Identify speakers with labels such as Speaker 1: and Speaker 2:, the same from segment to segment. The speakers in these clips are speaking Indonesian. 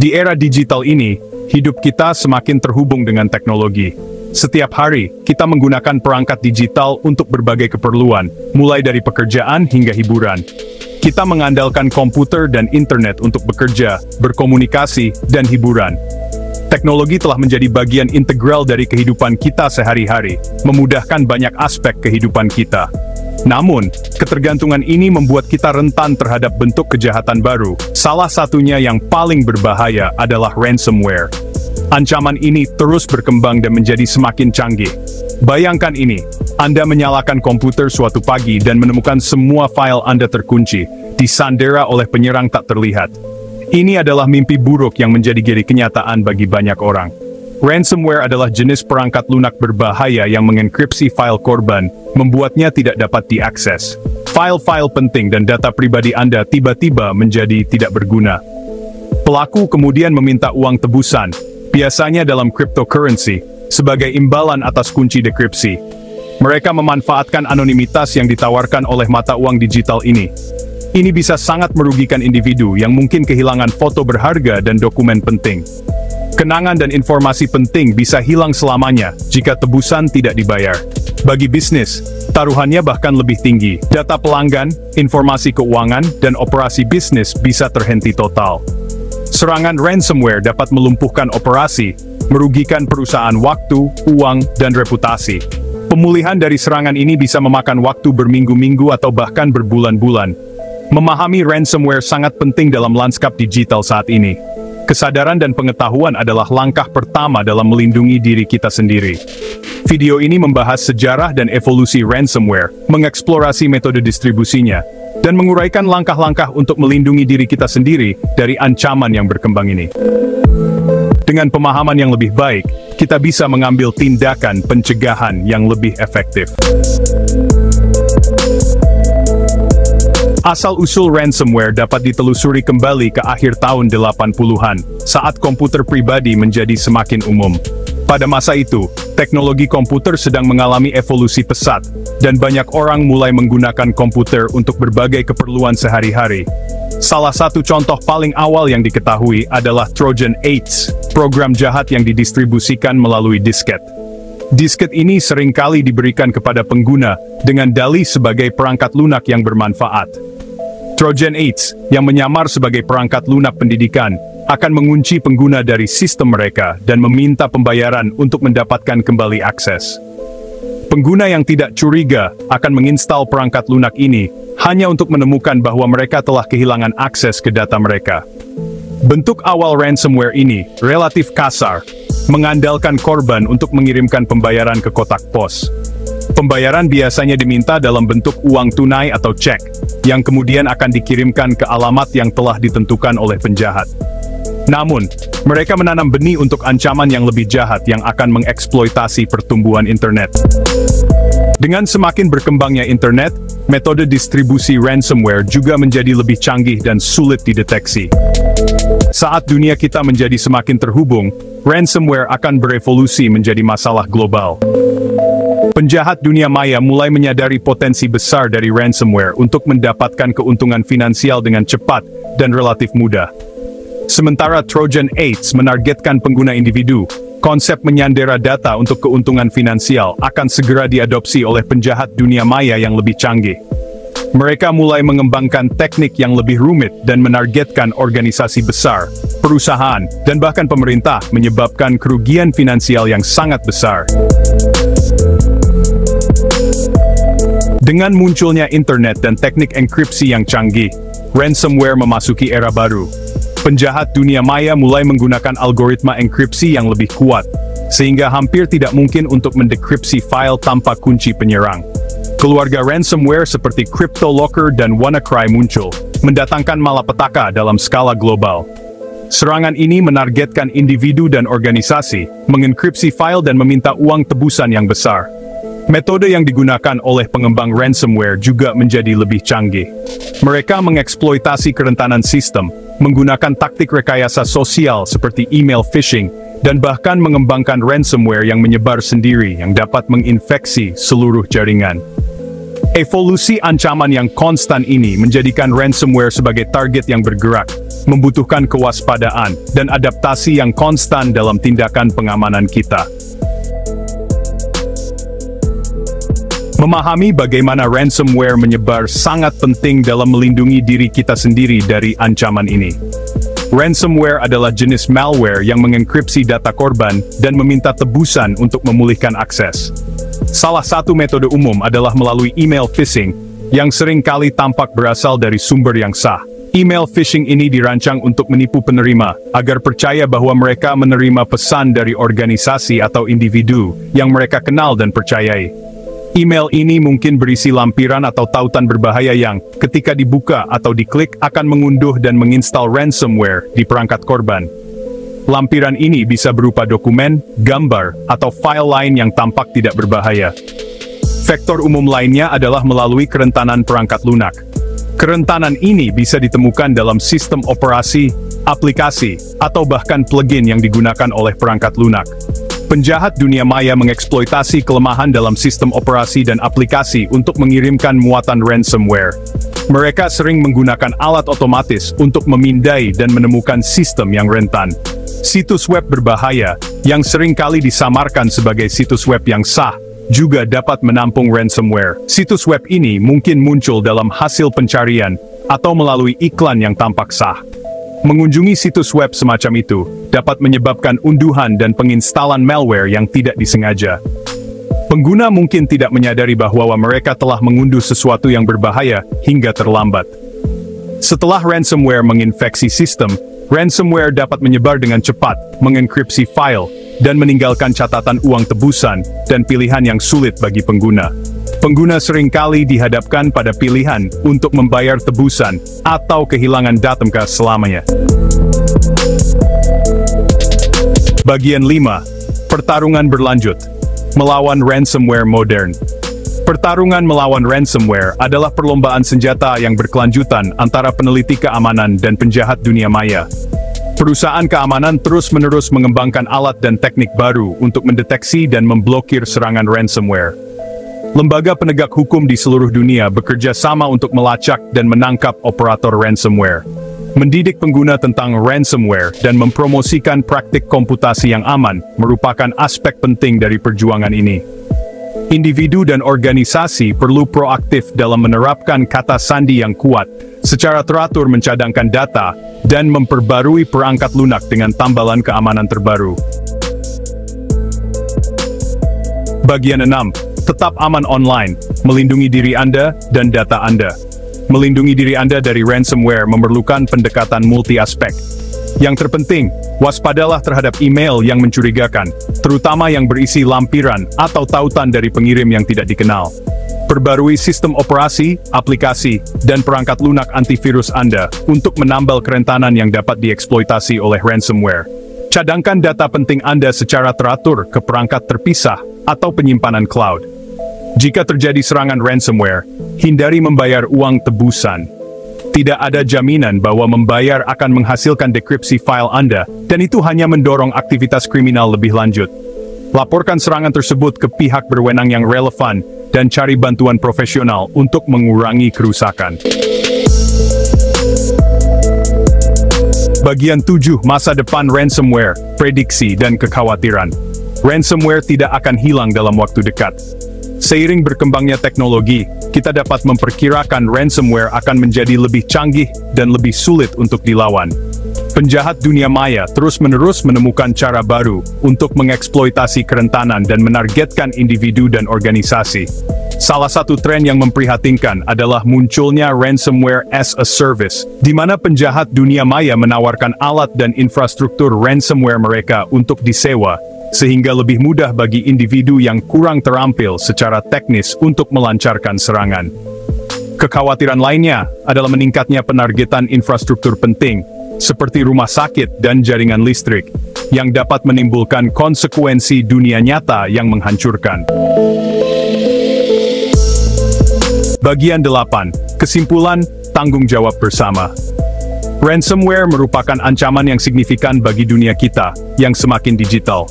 Speaker 1: Di era digital ini, hidup kita semakin terhubung dengan teknologi. Setiap hari, kita menggunakan perangkat digital untuk berbagai keperluan, mulai dari pekerjaan hingga hiburan. Kita mengandalkan komputer dan internet untuk bekerja, berkomunikasi, dan hiburan. Teknologi telah menjadi bagian integral dari kehidupan kita sehari-hari, memudahkan banyak aspek kehidupan kita. Namun, ketergantungan ini membuat kita rentan terhadap bentuk kejahatan baru. Salah satunya yang paling berbahaya adalah ransomware. Ancaman ini terus berkembang dan menjadi semakin canggih. Bayangkan ini, Anda menyalakan komputer suatu pagi dan menemukan semua file Anda terkunci, disandera oleh penyerang tak terlihat. Ini adalah mimpi buruk yang menjadi kenyataan bagi banyak orang. Ransomware adalah jenis perangkat lunak berbahaya yang mengenkripsi file korban, membuatnya tidak dapat diakses. File-file penting dan data pribadi Anda tiba-tiba menjadi tidak berguna. Pelaku kemudian meminta uang tebusan, biasanya dalam cryptocurrency, sebagai imbalan atas kunci dekripsi. Mereka memanfaatkan anonimitas yang ditawarkan oleh mata uang digital ini. Ini bisa sangat merugikan individu yang mungkin kehilangan foto berharga dan dokumen penting. Kenangan dan informasi penting bisa hilang selamanya jika tebusan tidak dibayar. Bagi bisnis, taruhannya bahkan lebih tinggi. Data pelanggan, informasi keuangan, dan operasi bisnis bisa terhenti total. Serangan ransomware dapat melumpuhkan operasi, merugikan perusahaan waktu, uang, dan reputasi. Pemulihan dari serangan ini bisa memakan waktu berminggu-minggu atau bahkan berbulan-bulan. Memahami ransomware sangat penting dalam lanskap digital saat ini. Kesadaran dan pengetahuan adalah langkah pertama dalam melindungi diri kita sendiri. Video ini membahas sejarah dan evolusi ransomware, mengeksplorasi metode distribusinya, dan menguraikan langkah-langkah untuk melindungi diri kita sendiri dari ancaman yang berkembang ini. Dengan pemahaman yang lebih baik, kita bisa mengambil tindakan pencegahan yang lebih efektif. Asal-usul ransomware dapat ditelusuri kembali ke akhir tahun 80-an, saat komputer pribadi menjadi semakin umum. Pada masa itu, teknologi komputer sedang mengalami evolusi pesat, dan banyak orang mulai menggunakan komputer untuk berbagai keperluan sehari-hari. Salah satu contoh paling awal yang diketahui adalah Trojan 8, program jahat yang didistribusikan melalui disket. Disket ini seringkali diberikan kepada pengguna dengan dalih sebagai perangkat lunak yang bermanfaat. Trojan 8, yang menyamar sebagai perangkat lunak pendidikan, akan mengunci pengguna dari sistem mereka dan meminta pembayaran untuk mendapatkan kembali akses. Pengguna yang tidak curiga akan menginstal perangkat lunak ini hanya untuk menemukan bahwa mereka telah kehilangan akses ke data mereka. Bentuk awal ransomware ini relatif kasar, mengandalkan korban untuk mengirimkan pembayaran ke kotak pos. Pembayaran biasanya diminta dalam bentuk uang tunai atau cek, yang kemudian akan dikirimkan ke alamat yang telah ditentukan oleh penjahat. Namun, mereka menanam benih untuk ancaman yang lebih jahat yang akan mengeksploitasi pertumbuhan internet. Dengan semakin berkembangnya internet, metode distribusi ransomware juga menjadi lebih canggih dan sulit dideteksi. Saat dunia kita menjadi semakin terhubung, ransomware akan berevolusi menjadi masalah global. Penjahat dunia maya mulai menyadari potensi besar dari ransomware untuk mendapatkan keuntungan finansial dengan cepat dan relatif mudah. Sementara Trojan 8 menargetkan pengguna individu, konsep menyandera data untuk keuntungan finansial akan segera diadopsi oleh penjahat dunia maya yang lebih canggih. Mereka mulai mengembangkan teknik yang lebih rumit dan menargetkan organisasi besar, perusahaan, dan bahkan pemerintah, menyebabkan kerugian finansial yang sangat besar. Dengan munculnya internet dan teknik enkripsi yang canggih, ransomware memasuki era baru. Penjahat dunia maya mulai menggunakan algoritma enkripsi yang lebih kuat, sehingga hampir tidak mungkin untuk mendekripsi file tanpa kunci penyerang. Keluarga ransomware seperti CryptoLocker dan WannaCry muncul, mendatangkan malapetaka dalam skala global. Serangan ini menargetkan individu dan organisasi, mengenkripsi file dan meminta uang tebusan yang besar. Metode yang digunakan oleh pengembang ransomware juga menjadi lebih canggih. Mereka mengeksploitasi kerentanan sistem, menggunakan taktik rekayasa sosial seperti email phishing, dan bahkan mengembangkan ransomware yang menyebar sendiri yang dapat menginfeksi seluruh jaringan. Evolusi ancaman yang konstan ini menjadikan ransomware sebagai target yang bergerak, membutuhkan kewaspadaan dan adaptasi yang konstan dalam tindakan pengamanan kita. Memahami bagaimana ransomware menyebar sangat penting dalam melindungi diri kita sendiri dari ancaman ini. Ransomware adalah jenis malware yang mengenkripsi data korban dan meminta tebusan untuk memulihkan akses. Salah satu metode umum adalah melalui email phishing, yang sering kali tampak berasal dari sumber yang sah. Email phishing ini dirancang untuk menipu penerima, agar percaya bahwa mereka menerima pesan dari organisasi atau individu yang mereka kenal dan percayai. Email ini mungkin berisi lampiran atau tautan berbahaya yang, ketika dibuka atau diklik, akan mengunduh dan menginstal ransomware di perangkat korban. Lampiran ini bisa berupa dokumen, gambar, atau file lain yang tampak tidak berbahaya. Vektor umum lainnya adalah melalui kerentanan perangkat lunak. Kerentanan ini bisa ditemukan dalam sistem operasi, aplikasi, atau bahkan plugin yang digunakan oleh perangkat lunak. Penjahat dunia maya mengeksploitasi kelemahan dalam sistem operasi dan aplikasi untuk mengirimkan muatan ransomware. Mereka sering menggunakan alat otomatis untuk memindai dan menemukan sistem yang rentan. Situs web berbahaya, yang sering kali disamarkan sebagai situs web yang sah, juga dapat menampung ransomware. Situs web ini mungkin muncul dalam hasil pencarian, atau melalui iklan yang tampak sah. Mengunjungi situs web semacam itu, dapat menyebabkan unduhan dan penginstalan malware yang tidak disengaja. Pengguna mungkin tidak menyadari bahwa mereka telah mengunduh sesuatu yang berbahaya hingga terlambat. Setelah ransomware menginfeksi sistem, ransomware dapat menyebar dengan cepat, mengenkripsi file, dan meninggalkan catatan uang tebusan dan pilihan yang sulit bagi pengguna. Pengguna seringkali dihadapkan pada pilihan untuk membayar tebusan atau kehilangan data mereka selamanya. Bagian 5. Pertarungan berlanjut. Melawan ransomware modern. Pertarungan melawan ransomware adalah perlombaan senjata yang berkelanjutan antara peneliti keamanan dan penjahat dunia maya. Perusahaan keamanan terus-menerus mengembangkan alat dan teknik baru untuk mendeteksi dan memblokir serangan ransomware. Lembaga penegak hukum di seluruh dunia bekerja sama untuk melacak dan menangkap operator ransomware, mendidik pengguna tentang ransomware, dan mempromosikan praktik komputasi yang aman merupakan aspek penting dari perjuangan ini. Individu dan organisasi perlu proaktif dalam menerapkan kata sandi yang kuat, secara teratur mencadangkan data, dan memperbarui perangkat lunak dengan tambalan keamanan terbaru. Bagian 6. Tetap aman online, melindungi diri Anda dan data Anda. Melindungi diri Anda dari ransomware memerlukan pendekatan multi-aspek. Yang terpenting, waspadalah terhadap email yang mencurigakan, terutama yang berisi lampiran atau tautan dari pengirim yang tidak dikenal. Perbarui sistem operasi, aplikasi, dan perangkat lunak antivirus Anda untuk menambal kerentanan yang dapat dieksploitasi oleh ransomware. Cadangkan data penting Anda secara teratur ke perangkat terpisah atau penyimpanan cloud. Jika terjadi serangan ransomware, hindari membayar uang tebusan. Tidak ada jaminan bahwa membayar akan menghasilkan dekripsi file Anda, dan itu hanya mendorong aktivitas kriminal lebih lanjut. Laporkan serangan tersebut ke pihak berwenang yang relevan, dan cari bantuan profesional untuk mengurangi kerusakan. Bagian 7. Masa depan ransomware, prediksi dan kekhawatiran. Ransomware tidak akan hilang dalam waktu dekat. Seiring berkembangnya teknologi, kita dapat memperkirakan ransomware akan menjadi lebih canggih dan lebih sulit untuk dilawan. Penjahat dunia maya terus-menerus menemukan cara baru untuk mengeksploitasi kerentanan dan menargetkan individu dan organisasi. Salah satu tren yang memprihatinkan adalah munculnya ransomware as a service, di mana penjahat dunia maya menawarkan alat dan infrastruktur ransomware mereka untuk disewa, sehingga lebih mudah bagi individu yang kurang terampil secara teknis untuk melancarkan serangan. Kekhawatiran lainnya adalah meningkatnya penargetan infrastruktur penting, seperti rumah sakit dan jaringan listrik, yang dapat menimbulkan konsekuensi dunia nyata yang menghancurkan. Bagian 8. Kesimpulan, tanggung jawab bersama. Ransomware merupakan ancaman yang signifikan bagi dunia kita, yang semakin digital.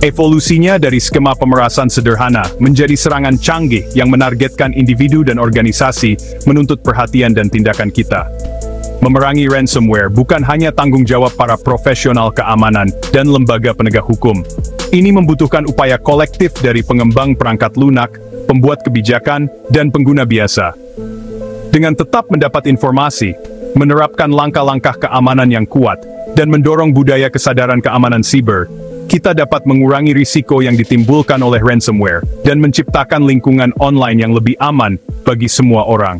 Speaker 1: Evolusinya dari skema pemerasan sederhana menjadi serangan canggih yang menargetkan individu dan organisasi menuntut perhatian dan tindakan kita. Memerangi ransomware bukan hanya tanggung jawab para profesional keamanan dan lembaga penegak hukum. Ini membutuhkan upaya kolektif dari pengembang perangkat lunak, pembuat kebijakan, dan pengguna biasa. Dengan tetap mendapat informasi, menerapkan langkah-langkah keamanan yang kuat, dan mendorong budaya kesadaran keamanan siber, kita dapat mengurangi risiko yang ditimbulkan oleh ransomware dan menciptakan lingkungan online yang lebih aman bagi semua orang.